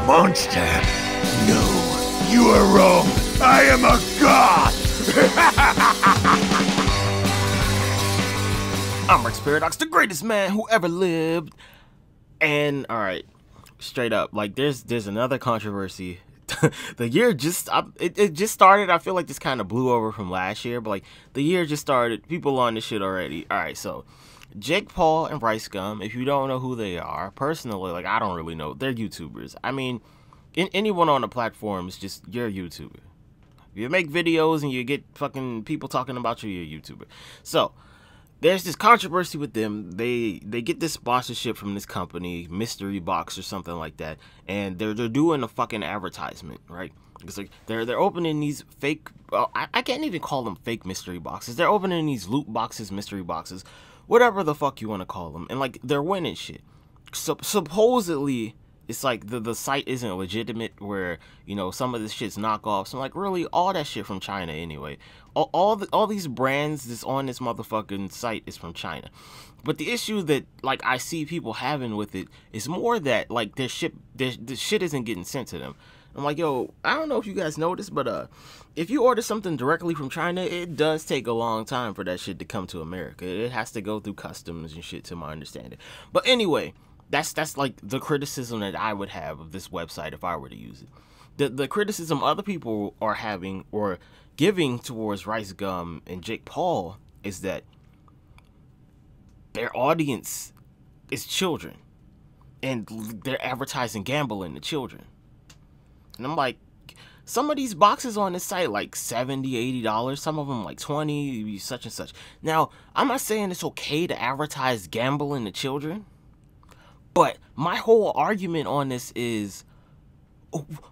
monster. No, you are wrong. I am a god. I'm Rex Paradox, the greatest man who ever lived. And alright, straight up, like there's another controversy. The year just it just started. I feel like this kind of blew over from last year, but like the year just started. People on this shit already. Alright, so Jake Paul and Rice Gum, if you don't know who they are, personally, like I don't really know. They're YouTubers. I mean, anyone on the platform is just, you're a YouTuber. You make videos and you get fucking people talking about you, you're a YouTuber. So there's this controversy with them. They get this sponsorship from this company, Mystery Box or something like that, and they're doing a fucking advertisement, right? It's like they're opening these fake, I can't even call them fake mystery boxes. They're opening these loot boxes, mystery boxes, whatever the fuck you want to call them, and like they're winning shit. So supposedly it's like the site isn't legitimate, where, you know, some of this shit's knockoffs. I'm like, really, all that shit from China anyway. All these brands that's on this motherfucking site is from China. But the issue that like I see people having with it is more that like the shit isn't getting sent to them. I'm like, yo, I don't know if you guys noticed, but if you order something directly from China, it does take a long time for that shit to come to America. It has to go through customs and shit, to my understanding. But anyway, that's like the criticism that I would have of this website if I were to use it. The criticism other people are having or giving towards Rice Gum and Jake Paul is that their audience is children, and they're advertising gambling to children. And I'm like, some of these boxes on this site like $70, $80, some of them like $20, such and such. Now, I'm not saying it's okay to advertise gambling to children, but my whole argument on this is,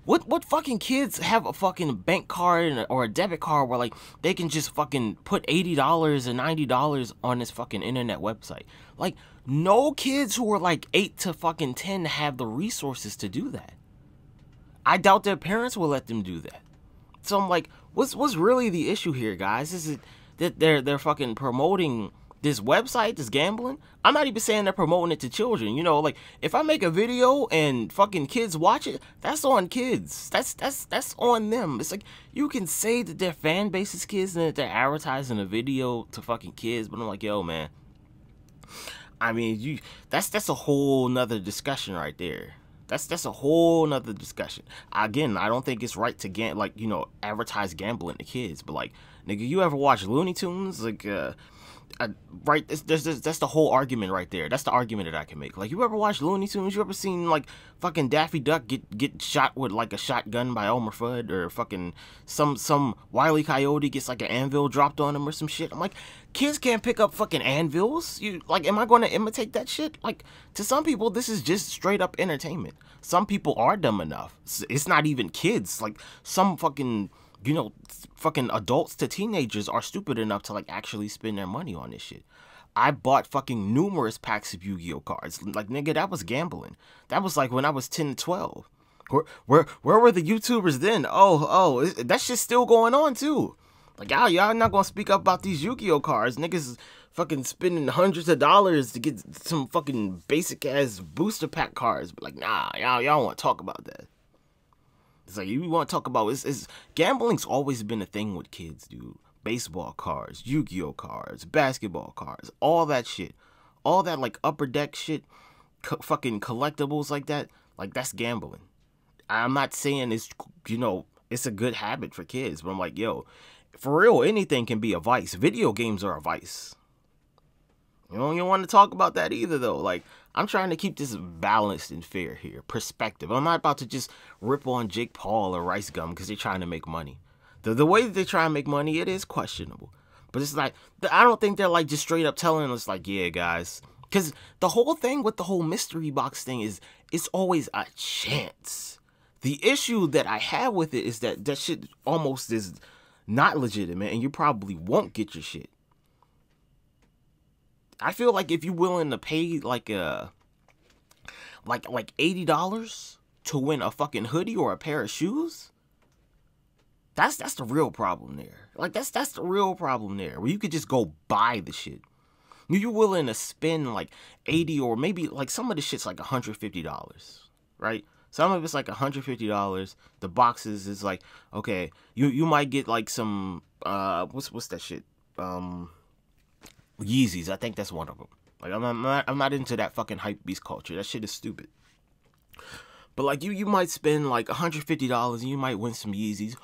what fucking kids have a fucking bank card or a debit card where like they can just fucking put $80 or $90 on this fucking internet website? Like, no kids who are like 8 to fucking 10 have the resources to do that. I doubt their parents will let them do that. So I'm like, what's really the issue here, guys? Is it that they're fucking promoting this website, this gambling? I'm not even saying they're promoting it to children. You know, like if I make a video and fucking kids watch it, that's on kids. That's on them. It's like, you can say that their fan base is kids and that they're advertising a video to fucking kids, but I'm like, yo, man. I mean, that's a whole nother discussion right there. That's a whole nother discussion. Again, I don't think it's right to advertise gambling to kids, but like, nigga, you ever watch Looney Tunes? Like, right, that's the whole argument right there. That's the argument that I can make. Like, you ever watch Looney Tunes? You ever seen like fucking Daffy Duck get shot with like a shotgun by Elmer Fudd, or fucking some Wile E. Coyote gets like an anvil dropped on him or some shit? I'm like, kids can't pick up fucking anvils. You like, am I going to imitate that shit? Like, to some people, this is just straight up entertainment. Some people are dumb enough. It's not even kids. Like, some fucking, you know, fucking adults to teenagers are stupid enough to like actually spend their money on this shit. I bought fucking numerous packs of Yu-Gi-Oh cards. Like, nigga, that was gambling. That was like when I was 10 to 12. Where were the YouTubers then? Oh, that shit's still going on too. Like, y'all not gonna speak up about these Yu-Gi-Oh cards. Niggas is fucking spending hundreds of dollars to get some fucking basic ass booster pack cards. But like, nah, y'all want to talk about that. It's like, you want to talk about, gambling's always been a thing with kids, dude. Baseball cards, Yu-Gi-Oh cards, basketball cards, all that shit. All that like upper deck shit, fucking collectibles like that, like that's gambling. I'm not saying it's, you know, it's a good habit for kids, but I'm like, yo, for real, anything can be a vice. Video games are a vice. You don't want to talk about that either, though. Like, I'm trying to keep this balanced and fair here. Perspective. I'm not about to just rip on Jake Paul or Rice Gum because they're trying to make money. The way that they try and make money, it is questionable. But it's like, I don't think they're like just straight up telling us like, yeah, guys. Because the whole thing with the whole mystery box thing is, it's always a chance. The issue that I have with it is that that shit almost is not legitimate, and you probably won't get your shit. I feel like if you're willing to pay like $80 to win a fucking hoodie or a pair of shoes, that's the real problem there. Like, that's the real problem there, where you could just go buy the shit. You're willing to spend like 80, or maybe like some of the shit's like $150, right? Some of it's like $150. The boxes is like, okay, you might get like some what's that shit? Yeezys. I think that's one of them. Like I'm not into that fucking hype beast culture. That shit is stupid. But like you might spend like $150 and you might win some Yeezys,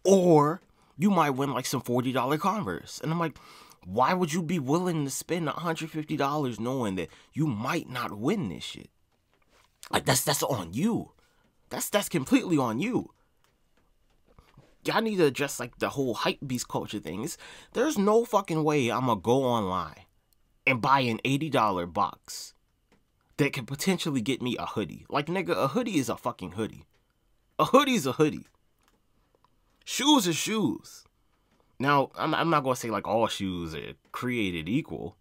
or you might win like some $40 Converse. And I'm like, why would you be willing to spend $150 knowing that you might not win this shit? Like that's on you. That's completely on you. Y'all need to address like the whole hype beast culture thing. There's no fucking way I'm gonna go online and buy an $80 box that could potentially get me a hoodie. Like, nigga, a hoodie is a fucking hoodie. A hoodie's a hoodie. Shoes are shoes. Now, I'm not gonna say like all shoes are created equal,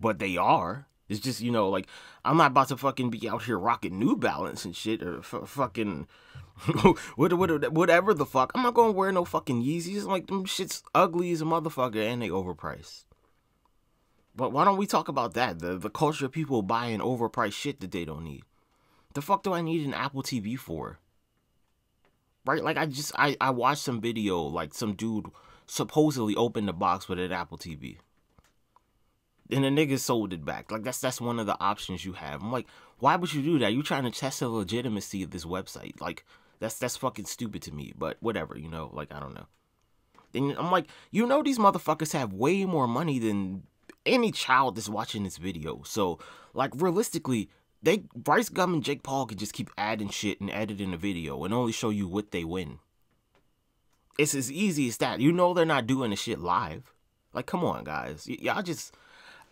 but they are. It's just, you know, like, I'm not about to fucking be out here rocking New Balance and shit, or fucking whatever the fuck. I'm not gonna wear no fucking Yeezys. Like, them shit's ugly as a motherfucker and they overpriced. But why don't we talk about that? The culture of people buying overpriced shit that they don't need. The fuck do I need an Apple TV for? Right? Like, I watched some video, like, some dude supposedly opened the box with an Apple TV. And the nigga sold it back. Like, that's one of the options you have. I'm like, why would you do that? You're trying to test the legitimacy of this website. Like, that's fucking stupid to me. But whatever, you know? Like, I don't know. And I'm like, you know these motherfuckers have way more money than any child that's watching this video. So, like, realistically, Bryce Gum and Jake Paul could just keep adding shit and editing the video and only show you what they win. It's as easy as that. You know they're not doing the shit live. Like, come on, guys. Y'all just...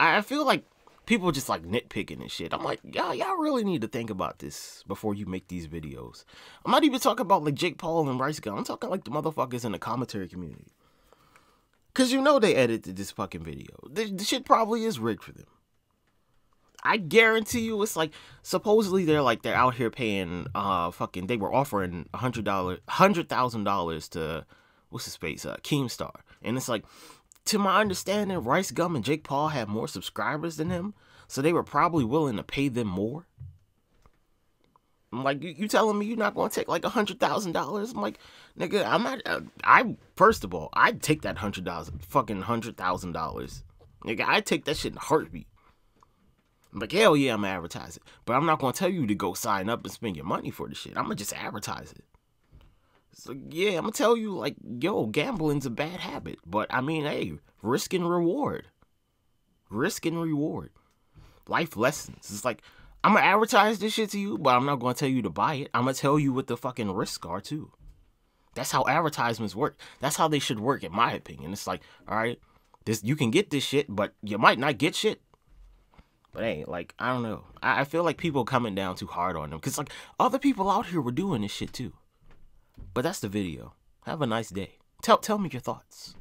I feel like people just like nitpicking and shit. I'm like, y'all really need to think about this before you make these videos. I'm not even talking about like Jake Paul and Bryce Gum. I'm talking like the motherfuckers in the commentary community. Cause you know they edited this fucking video. The shit probably is rigged for them. I guarantee you it's like, supposedly they're out here paying they were offering $100,000 to what's his face, Keemstar. And it's like, to my understanding, Bryce Gum and Jake Paul have more subscribers than him, so they were probably willing to pay them more. I'm like, you telling me you're not going to take like $100,000? I'm like, nigga, I'm not. First of all, I'd take that $100,000. Nigga, I'd take that shit in a heartbeat. I'm like, hell yeah, I'm gonna advertise it, but I'm not gonna tell you to go sign up and spend your money for the shit. I'm gonna just advertise it. So, yeah, I'm gonna tell you, like, yo, gambling's a bad habit. But, I mean, hey, risk and reward. Risk and reward. Life lessons. It's like, I'm gonna advertise this shit to you, but I'm not gonna tell you to buy it. I'm gonna tell you what the fucking risks are, too. That's how advertisements work. That's how they should work, in my opinion. It's like, all right, you can get this shit, but you might not get shit. But, hey, like, I don't know. I feel like people coming down too hard on them. Because, like, other people out here were doing this shit, too. But that's the video. Have a nice day. Tell me your thoughts.